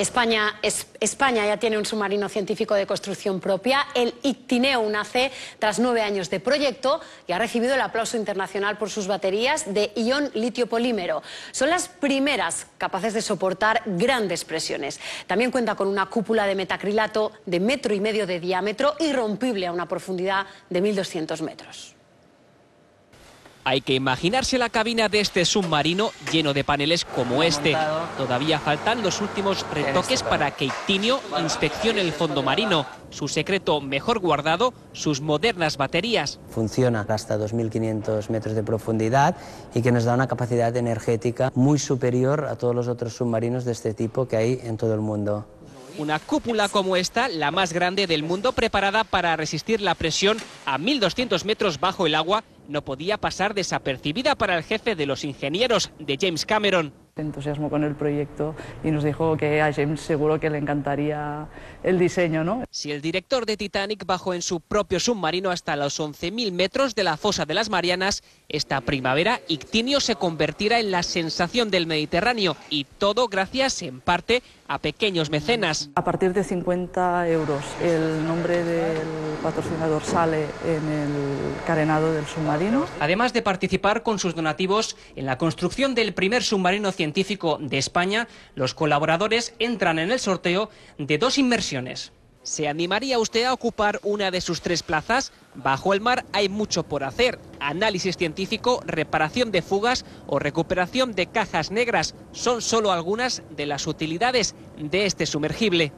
España ya tiene un submarino científico de construcción propia. El Ictineu nace tras 9 años de proyecto y ha recibido el aplauso internacional por sus baterías de ion litio polímero. Son las primeras capaces de soportar grandes presiones. También cuenta con una cúpula de metacrilato de 1,5 metros de diámetro, irrompible a una profundidad de 1.200 metros. Hay que imaginarse la cabina de este submarino lleno de paneles como este. Todavía faltan los últimos retoques para que Ictineu inspeccione el fondo marino. Su secreto mejor guardado, sus modernas baterías. Funciona hasta 2.500 metros de profundidad y que nos da una capacidad energética muy superior a todos los otros submarinos de este tipo que hay en todo el mundo. Una cúpula como esta, la más grande del mundo, preparada para resistir la presión a 1.200 metros bajo el agua, no podía pasar desapercibida para el jefe de los ingenieros, de James Cameron. Se entusiasmó con el proyecto y nos dijo que a James seguro que le encantaría el diseño, ¿no? Si el director de Titanic bajó en su propio submarino hasta los 11.000 metros de la fosa de las Marianas, esta primavera Ictineu se convertirá en la sensación del Mediterráneo, y todo gracias, en parte, a pequeños mecenas. A partir de 50 euros el nombre del patrocinador sale en el carenado del submarino. Además de participar con sus donativos en la construcción del primer submarino científico de España, los colaboradores entran en el sorteo de 2 inmersiones. ¿Se animaría usted a ocupar una de sus 3 plazas? Bajo el mar hay mucho por hacer: análisis científico, reparación de fugas o recuperación de cajas negras. Son solo algunas de las utilidades de este sumergible.